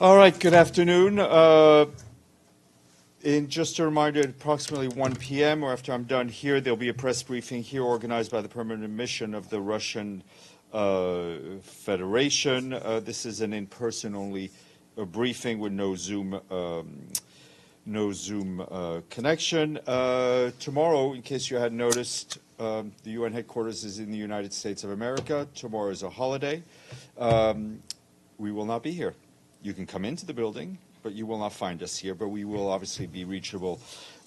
All right, good afternoon. Just a reminder, at approximately 1 p.m. or after I'm done here, there'll be a press briefing here organized by the Permanent Mission of the Russian Federation. This is an in-person only briefing with no Zoom connection. Tomorrow, in case you hadn't noticed, the UN headquarters is in the United States of America. Tomorrow is a holiday. We will not be here. You can come into the building, but you will not find us here. But we will obviously be reachable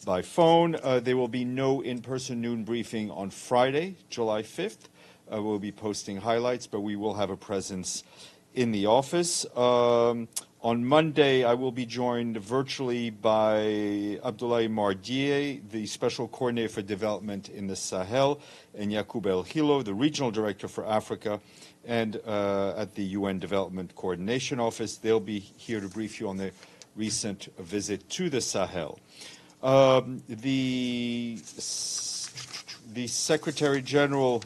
by phone. There will be no in-person noon briefing on Friday, July 5th. We'll be posting highlights, but we will have a presence in the office. On Monday, I will be joined virtually by Abdoulaye Mardier, the Special Coordinator for Development in the Sahel, and Yacoub El Hilo, the Regional Director for Africa, and at the UN Development Coordination Office. They'll be here to brief you on their recent visit to the Sahel. The Secretary General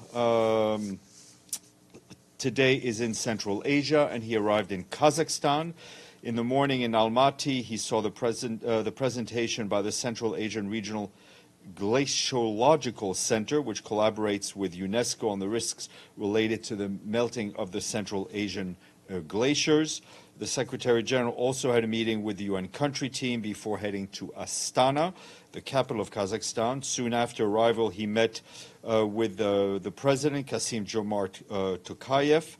today is in Central Asia, and he arrived in Kazakhstan. In the morning in Almaty, he saw the presentation by the Central Asian Regional Glaciological Center, which collaborates with UNESCO on the risks related to the melting of the Central Asian glaciers. The Secretary General also had a meeting with the UN country team before heading to Astana, the capital of Kazakhstan. Soon after arrival, he met with the President, Kassym-Jomart Tokayev.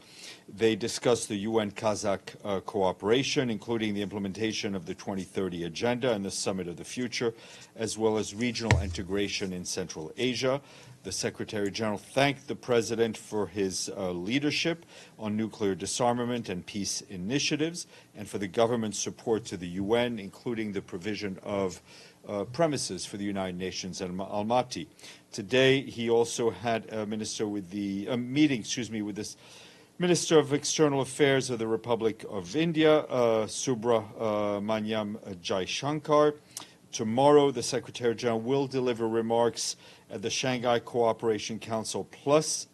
They discussed the UN-Kazakh cooperation, including the implementation of the 2030 Agenda and the Summit of the Future, as well as regional integration in Central Asia. The Secretary General thanked the President for his leadership on nuclear disarmament and peace initiatives, and for the government's support to the UN, including the provision of premises for the United Nations in Almaty. Today, he also had a meeting with this Minister of External Affairs of the Republic of India, Subramanyam Jaishankar. Tomorrow, the Secretary General will deliver remarks at the Shanghai Cooperation Council Plus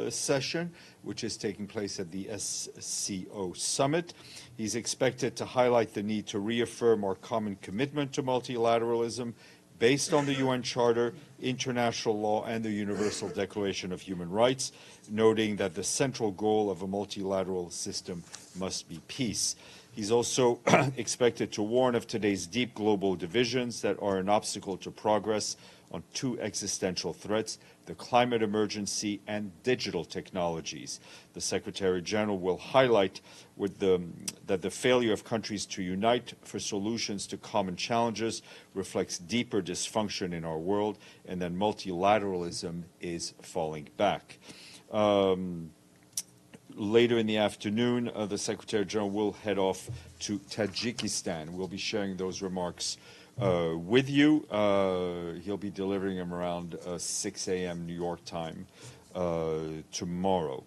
session, which is taking place at the SCO Summit. He's expected to highlight the need to reaffirm our common commitment to multilateralism based on the UN Charter, international law, and the Universal Declaration of Human Rights, noting that the central goal of a multilateral system must be peace. He's also expected to warn of today's deep global divisions that are an obstacle to progress on two existential threats: the climate emergency and digital technologies. The Secretary General will highlight that the failure of countries to unite for solutions to common challenges reflects deeper dysfunction in our world, and that multilateralism is falling back. Later in the afternoon, the Secretary General will head off to Tajikistan. We'll be sharing those remarks with you. He'll be delivering them around 6 a.m. New York time tomorrow.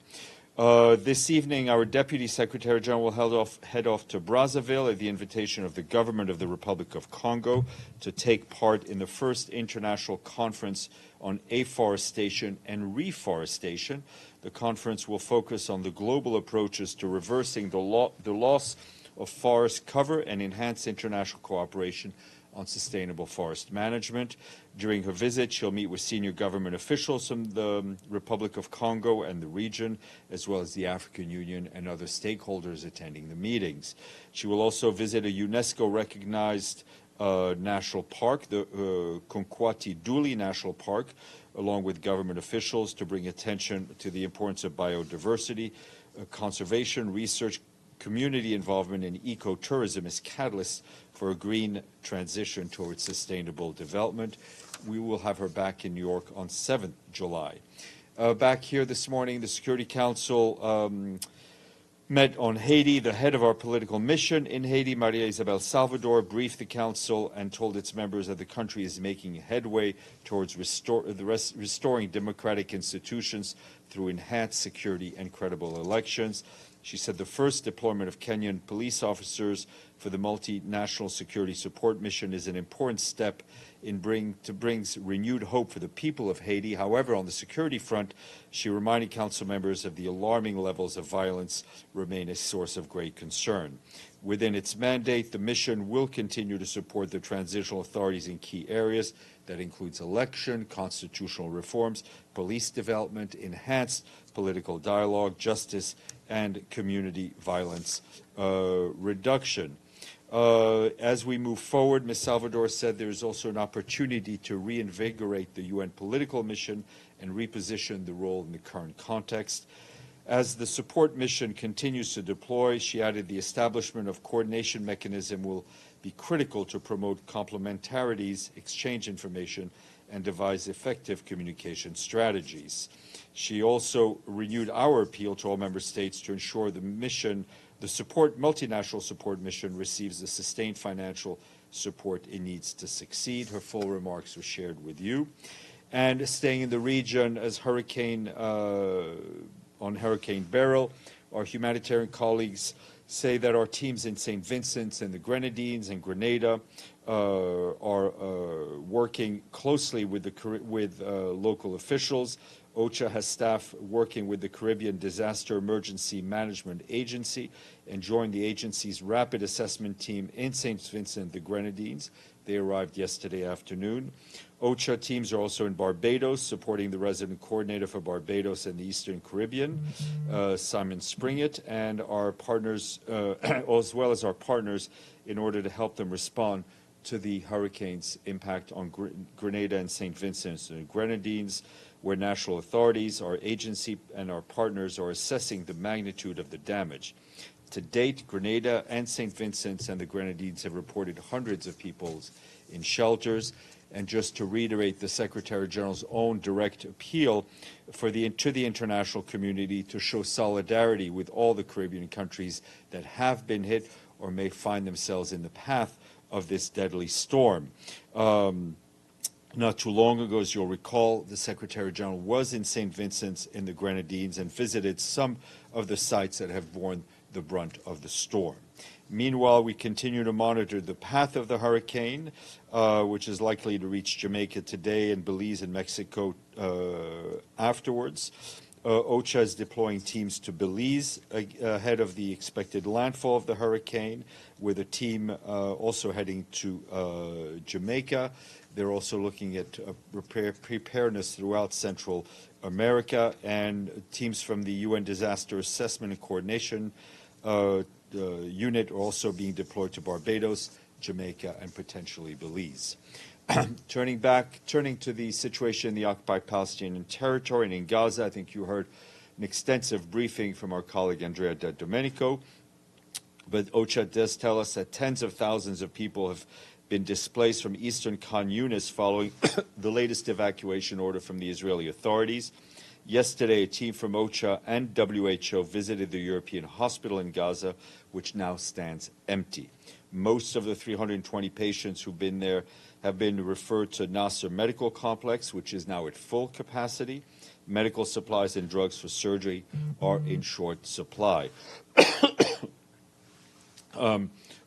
This evening, our Deputy Secretary General will head off to Brazzaville at the invitation of the government of the Republic of Congo to take part in the first international conference on afforestation and reforestation. The conference will focus on the global approaches to reversing the loss of forest cover and enhance international cooperation on sustainable forest management. During her visit, she'll meet with senior government officials from the Republic of Congo and the region, as well as the African Union and other stakeholders attending the meetings. She will also visit a UNESCO-recognized national park, the Konkwati Duli National Park, along with government officials, to bring attention to the importance of biodiversity, conservation, research, community involvement, in ecotourism as catalysts for a green transition towards sustainable development. We will have her back in New York on 7th July. Back here this morning, the Security Council met on Haiti. The head of our political mission in Haiti, Maria Isabel Salvador, briefed the Council and told its members that the country is making headway towards restoring democratic institutions through enhanced security and credible elections. She said the first deployment of Kenyan police officers for the multinational security support mission is an important step in brings renewed hope for the people of Haiti. However, on the security front, she reminded council members of the alarming levels of violence remain a source of great concern. Within its mandate, the mission will continue to support the transitional authorities in key areas. That includes election, constitutional reforms, police development, enhanced political dialogue, justice, and community violence reduction. As we move forward, Ms. Salvador said there is also an opportunity to reinvigorate the UN political mission and reposition the role in the current context. As the support mission continues to deploy, she added the establishment of coordination mechanism will be critical to promote complementarities, exchange information, and devise effective communication strategies. She also renewed our appeal to all member states to ensure the mission, the multinational support mission receives the sustained financial support it needs to succeed. Her full remarks were shared with you. And staying in the region as on Hurricane Beryl, our humanitarian colleagues say that our teams in St. Vincent's and the Grenadines and Grenada are working closely with local officials. OCHA has staff working with the Caribbean Disaster Emergency Management Agency and joined the agency's rapid assessment team in St. Vincent and the Grenadines. They arrived yesterday afternoon. OCHA teams are also in Barbados, supporting the resident coordinator for Barbados and the Eastern Caribbean, Simon Springett, and our partners, as well as our partners, in order to help them respond to the hurricane's impact on Grenada and St. Vincent and the Grenadines, where national authorities, our agency, and our partners are assessing the magnitude of the damage. To date, Grenada and St. Vincent and the Grenadines have reported hundreds of people in shelters. And just to reiterate the Secretary General's own direct appeal to the international community to show solidarity with all the Caribbean countries that have been hit or may find themselves in the path of this deadly storm. Not too long ago, as you'll recall, the Secretary General was in St. Vincent's in the Grenadines and visited some of the sites that have borne the brunt of the storm. Meanwhile, we continue to monitor the path of the hurricane, which is likely to reach Jamaica today and Belize and Mexico afterwards. OCHA is deploying teams to Belize ahead of the expected landfall of the hurricane, with a team also heading to Jamaica. They're also looking at preparedness throughout Central America, and teams from the UN Disaster Assessment and Coordination unit are also being deployed to Barbados, Jamaica, and potentially Belize. Turning to the situation in the occupied Palestinian territory and in Gaza, I think you heard an extensive briefing from our colleague Andrea De Domenico. But OCHA does tell us that tens of thousands of people have been displaced from eastern Khan Yunis following the latest evacuation order from the Israeli authorities. Yesterday, a team from OCHA and WHO visited the European hospital in Gaza, which now stands empty. Most of the 320 patients who've been there have been referred to Nasser Medical Complex, which is now at full capacity. Medical supplies and drugs for surgery are in short supply.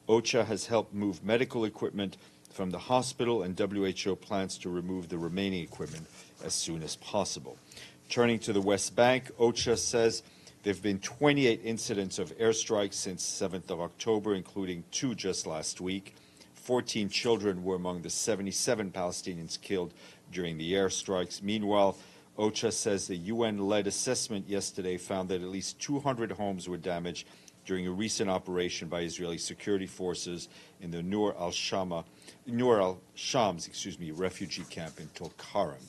OCHA has helped move medical equipment from the hospital, and WHO plans to remove the remaining equipment as soon as possible. Turning to the West Bank, OCHA says there have been 28 incidents of airstrikes since 7th of October, including 2 just last week. 14 children were among the 77 Palestinians killed during the airstrikes. Meanwhile, OCHA says the UN-led assessment yesterday found that at least 200 homes were damaged during a recent operation by Israeli security forces in the Nur al-Shams refugee camp in Tulkarem.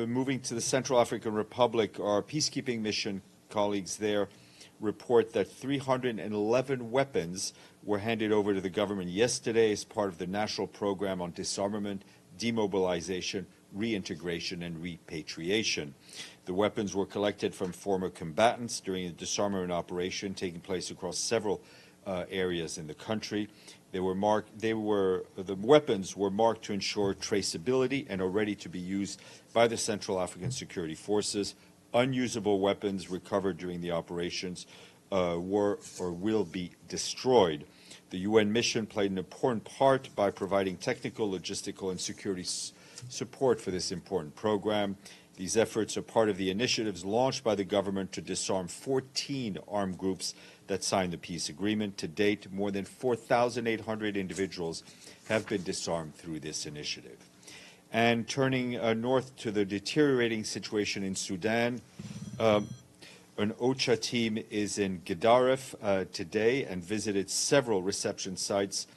Moving to the Central African Republic, our peacekeeping mission colleagues there report that 311 weapons were handed over to the government yesterday as part of the National Program on Disarmament, Demobilization, Reintegration, and Repatriation. The weapons were collected from former combatants during a disarmament operation taking place across several areas in the country. The weapons were marked to ensure traceability and are ready to be used by the Central African Security Forces unusable weapons recovered during the operations were or will be destroyed. The UN mission played an important part by providing technical, logistical, and security support for this important program. These efforts are part of the initiatives launched by the government to disarm 14 armed groups that signed the peace agreement. To date, more than 4,800 individuals have been disarmed through this initiative. And turning north to the deteriorating situation in Sudan, an OCHA team is in Gedaref today and visited several reception sites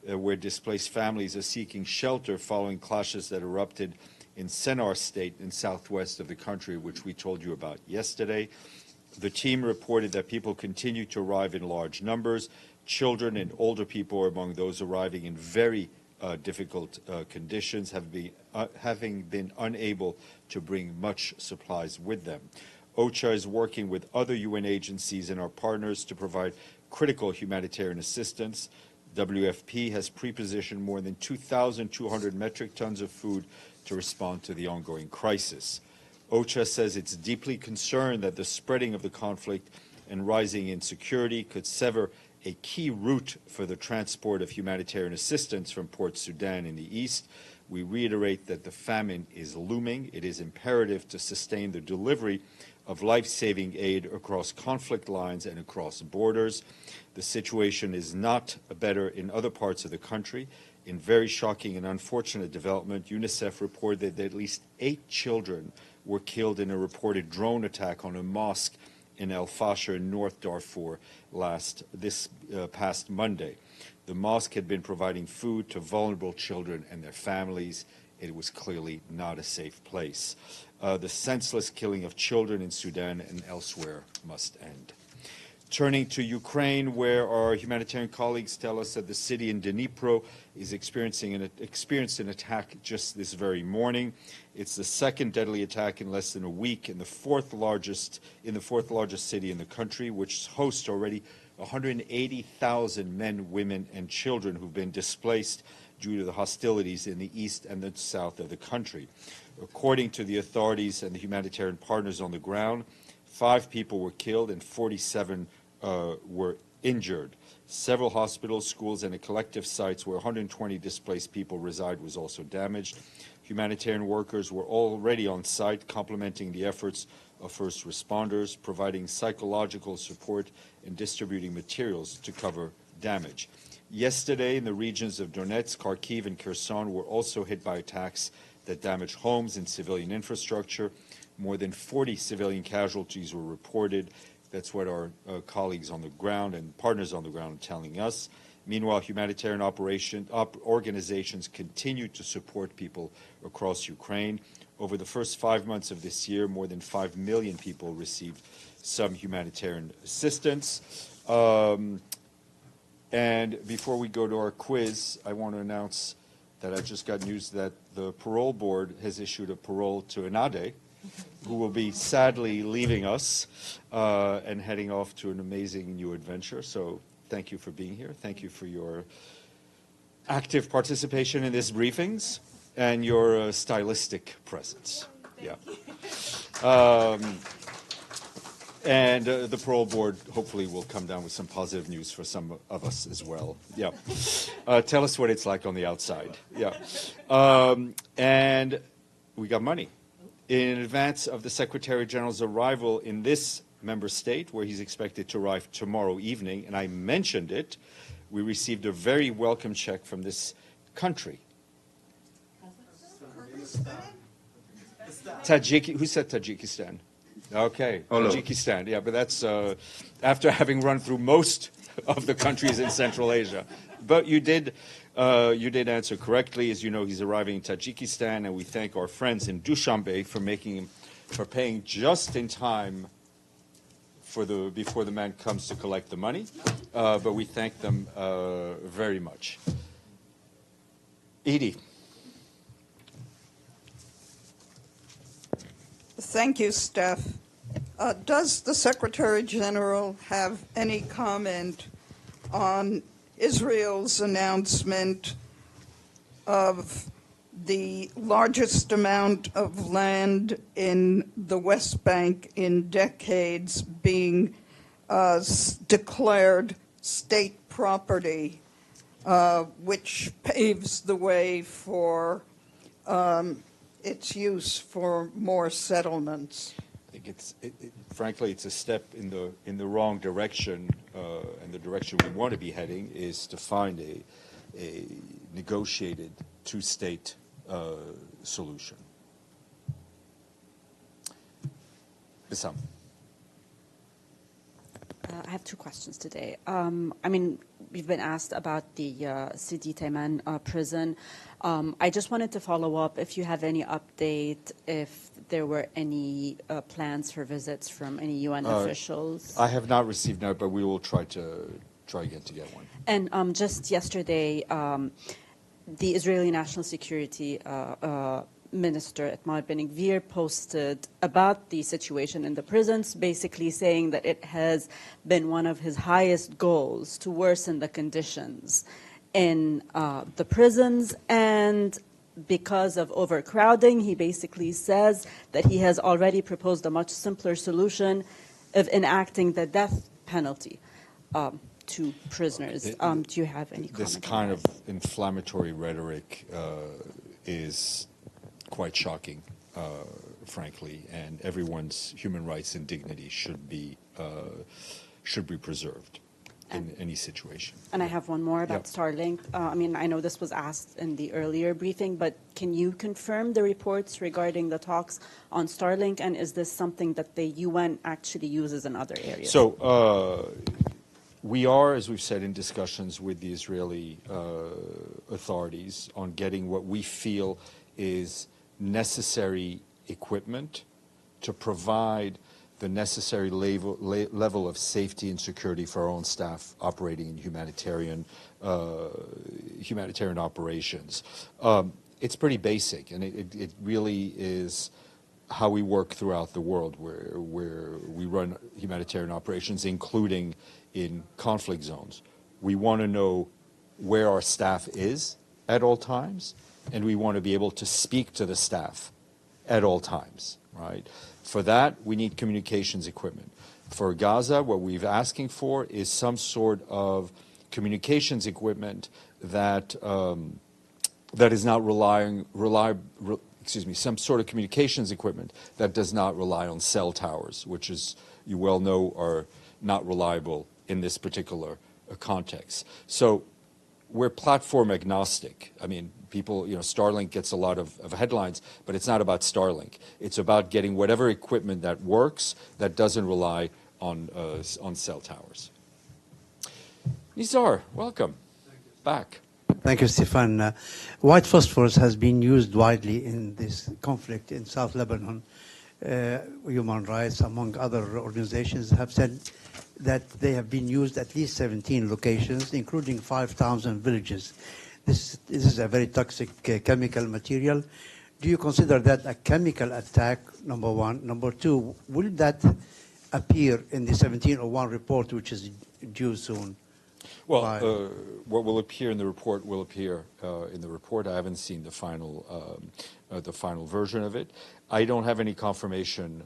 where displaced families are seeking shelter following clashes that erupted in Sennar State in southwest of the country, which we told you about yesterday. The team reported that people continue to arrive in large numbers. Children and older people are among those arriving in very difficult conditions, having been unable to bring much supplies with them. OCHA is working with other UN agencies and our partners to provide critical humanitarian assistance. WFP has pre-positioned more than 2,200 metric tons of food to respond to the ongoing crisis. OCHA says it's deeply concerned that the spreading of the conflict and rising insecurity could sever a key route for the transport of humanitarian assistance from Port Sudan in the east. We reiterate that the famine is looming. It is imperative to sustain the delivery of life-saving aid across conflict lines and across borders. The situation is not better in other parts of the country. In very shocking and unfortunate development, UNICEF reported that at least 8 children were killed in a reported drone attack on a mosque in El Fasher in North Darfur this past Monday. The mosque had been providing food to vulnerable children and their families. It was clearly not a safe place. The senseless killing of children in Sudan and elsewhere must end. Turning to Ukraine, where our humanitarian colleagues tell us that the city in Dnipro is experienced an attack just this very morning. It's the second deadly attack in less than a week in the fourth largest city in the country, which hosts already 180,000 men, women, and children who've been displaced due to the hostilities in the east and the south of the country. According to the authorities and the humanitarian partners on the ground, 5 people were killed and 47 were injured. Several hospitals, schools, and a collective sites where 120 displaced people reside was also damaged. Humanitarian workers were already on site, complementing the efforts of first responders, providing psychological support and distributing materials to cover damage. Yesterday, in the regions of Donetsk, Kharkiv, and Kherson were also hit by attacks that damaged homes and civilian infrastructure. More than 40 civilian casualties were reported. That's what our colleagues on the ground and partners on the ground are telling us. Meanwhile, humanitarian organizations continue to support people across Ukraine. Over the first 5 months of this year, more than 5 million people received some humanitarian assistance. And before we go to our quiz, I want to announce that I just got news that the parole board has issued a parole to Anade, who will be sadly leaving us and heading off to an amazing new adventure. So thank you for being here. Thank you for your active participation in these briefings and your stylistic presence. And the parole board hopefully will come down with some positive news for some of us as well. Yeah. Tell us what it's like on the outside. Yeah. And we got money. In advance of the Secretary General's arrival in this member state, where he's expected to arrive tomorrow evening, and I mentioned it, we received a very welcome check from this country. Who said Tajikistan? Okay, Tajikistan. Yeah, but that's after having run through most of the countries in Central Asia. But you did answer correctly. As you know, he's arriving in Tajikistan, and we thank our friends in Dushanbe for paying just in time before the man comes to collect the money. But we thank them very much. Edie. Thank you, Steph. Does the Secretary General have any comment on Israel's announcement of the largest amount of land in the West Bank in decades being declared state property, which paves the way for its use for more settlements. I think frankly, it's a step in the wrong direction, and the direction we want to be heading is to find a negotiated two-state solution. Bissam. I have two questions today. I mean, we've been asked about the Sidi Tayman prison. I just wanted to follow up if you have any update, if there were any plans for visits from any UN officials. I have not received no, but we will try again to get one. And just yesterday, the Israeli National Security Minister Itmar Ben-Gvir posted about the situation in the prisons, basically saying that it has been one of his highest goals to worsen the conditions in the prisons, and because of overcrowding, he basically says that he has already proposed a much simpler solution of enacting the death penalty to prisoners. Do you have any comment? This kind of inflammatory rhetoric is quite shocking, frankly, and everyone's human rights and dignity should be preserved in any situation. And I have one more about Starlink. I mean, I know this was asked in the earlier briefing, but can you confirm the reports regarding the talks on Starlink, and is this something that the UN actually uses in other areas? So we are, as we've said, in discussions with the Israeli authorities on getting what we feel is necessary equipment to provide the necessary level of safety and security for our own staff operating in humanitarian operations. It's pretty basic, and it really is how we work throughout the world, where we run humanitarian operations, including in conflict zones. We want to know where our staff is at all times, and we want to be able to speak to the staff at all times, right? For that, we need communications equipment. For Gaza, what we're asking for is some sort of communications equipment that is not some sort of communications equipment that does not rely on cell towers, which, as you well know, are not reliable in this particular context. So we're platform agnostic. I mean, people, Starlink gets a lot of headlines, but it's not about Starlink. It's about getting whatever equipment that works that doesn't rely on cell towers. Nizar, welcome back. Thank you, Stéphane. White phosphorus has been used widely in this conflict in South Lebanon. Human rights, among other organizations, have said that they have been used at least 17 locations, including 5,000 villages. This is a very toxic chemical material. Do you consider that a chemical attack, number one? Number two, will that appear in the 1701 report, which is due soon? Well, what will appear in the report will appear in the report. I haven't seen the final version of it. I don't have any confirmation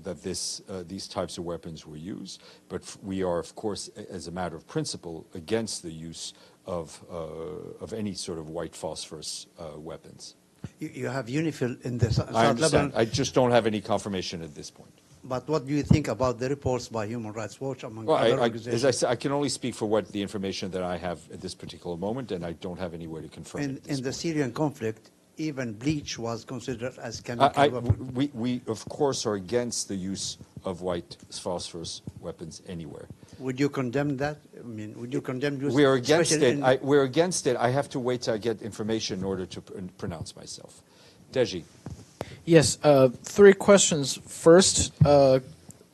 that these types of weapons were used, but we are, of course, as a matter of principle, against the use of any sort of white phosphorus weapons. You have UNIFIL in the South I understand. Lebanon. I just don't have any confirmation at this point. But what do you think about the reports by Human Rights Watch, among other organizations? As I said, I can only speak for what the information that I have at this particular moment, and I don't have any way to confirm it. In the Syrian conflict, even bleach was considered as chemical weapon. We, of course, are against the use of white phosphorus weapons anywhere. Would you condemn that? I mean, would you condemn use? We're against it. We're against it. I have to wait till I get information in order to pronounce myself. Deji. Yes, three questions. First,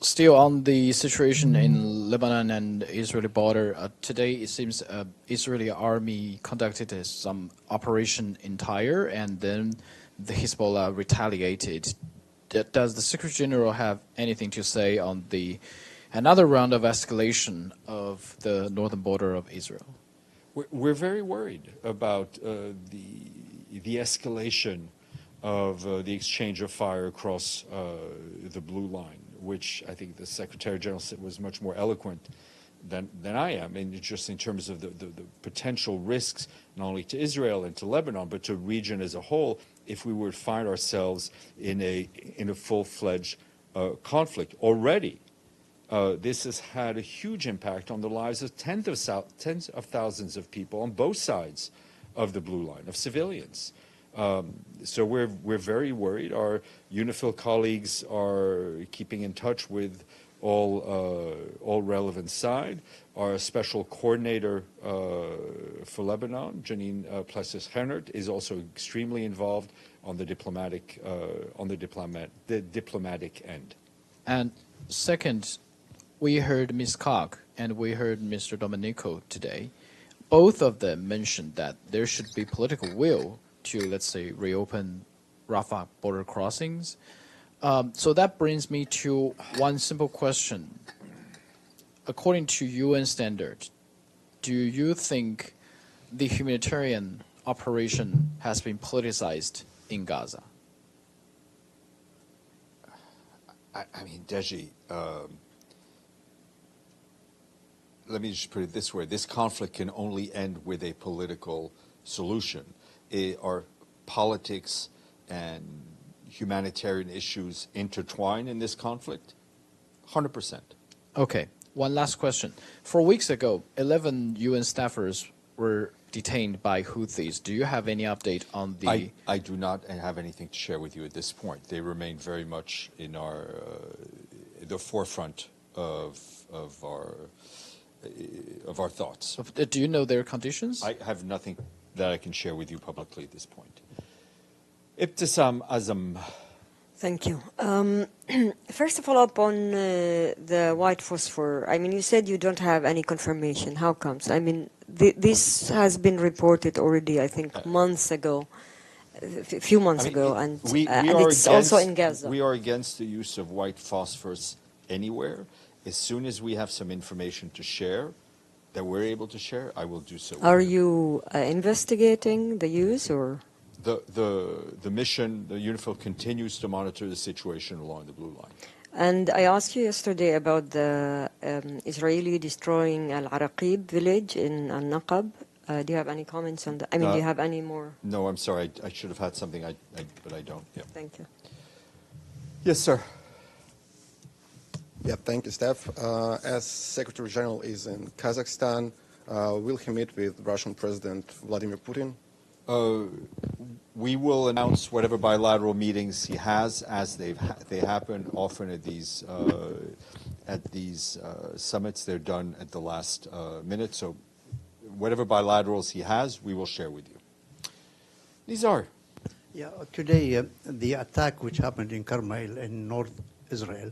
still on the situation in Lebanon and Israeli border. Today, it seems Israeli army conducted some operation in Tyre, and then the Hezbollah retaliated. Does the Secretary General have anything to say on another round of escalation of the northern border of Israel? We're very worried about the the escalation of the exchange of fire across the blue line, which I think the Secretary General said was much more eloquent than I am, and just in terms of the potential risks, not only to Israel and to Lebanon, but to the region as a whole, if we were to find ourselves in a full-fledged conflict. Already, this has had a huge impact on the lives of tens of thousands of people on both sides of the blue line, of civilians. So we're very worried. Our UNIFIL colleagues are keeping in touch with all relevant side. Our special coordinator for Lebanon, Janine Plessis-Hernert, is also extremely involved on the diplomatic end. And second, we heard Ms. Koch and we heard Mr. Domenico today. Both of them mentioned that there should be political will to, let's say, reopen Rafah border crossings. So that brings me to one simple question. According to UN standards, do you think the humanitarian operation has been politicized in Gaza? I mean, Deji, let me just put it this way. This conflict can only end with a political solution. Are politics and humanitarian issues intertwined in this conflict? 100%. Okay. One last question. 4 weeks ago, 11 UN staffers were detained by Houthis. Do you have any update on the... I do not have anything to share with you at this point. They remain very much in the forefront of our thoughts. Do you know their conditions? I have nothing that I can share with you publicly at this point. Ibtisam Azam. Thank you. First, to follow up on the white phosphor. I mean, you said you don't have any confirmation. How comes? I mean, this has been reported already, I think, months ago, a few months ago, and it's also in Gaza. We are against the use of white phosphorus anywhere. As soon as we have some information to share, that we're able to share, I will do so. Are you investigating the use, or...? The mission, the UNIFIL continues to monitor the situation along the blue line. And I asked you yesterday about the Israeli destroying Al-Araqib village in Al-Naqab. Do you have any comments on that? I mean, do you have any more? No, I'm sorry. I should have had something, but I don't. Yeah. Thank you. Yes, sir. Yeah, thank you, Steph. As Secretary General is in Kazakhstan, will he meet with Russian President Vladimir Putin? We will announce whatever bilateral meetings he has as they happen. Often at these summits, they're done at the last minute. So whatever bilaterals he has, we will share with you. Nizar. Yeah, today the attack which happened in Carmel in North Israel,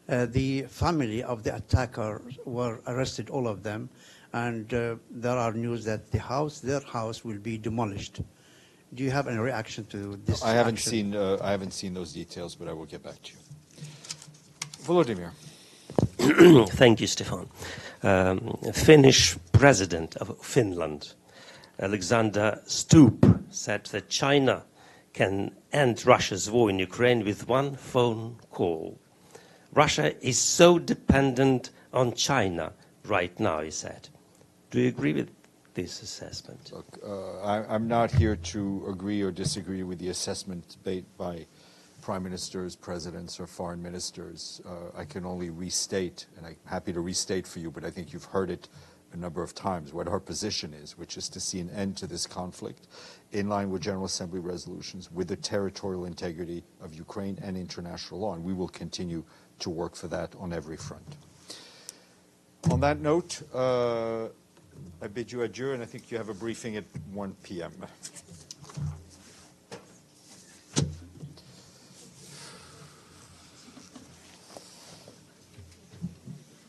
the family of the attacker were arrested, all of them. And there are news that their house will be demolished. Do you have any reaction to this? I haven't seen those details, but I will get back to you. Volodymyr. Thank you, Stéphane. Finnish president of Finland, Alexander Stubb, said that China can end Russia's war in Ukraine with one phone call. Russia is so dependent on China right now, he said. Do you agree with this assessment? Look, I'm not here to agree or disagree with the assessment made by prime ministers, presidents, or foreign ministers. I can only restate, and I'm happy to restate for you, but I think you've heard it a number of times, what our position is, which is to see an end to this conflict in line with General Assembly resolutions, with the territorial integrity of Ukraine and international law, and we will continue to work for that on every front. On that note, I bid you adieu, and I think you have a briefing at 1 p.m.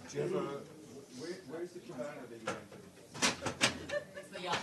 Do you have where's the cabana that you went to? It's the yacht.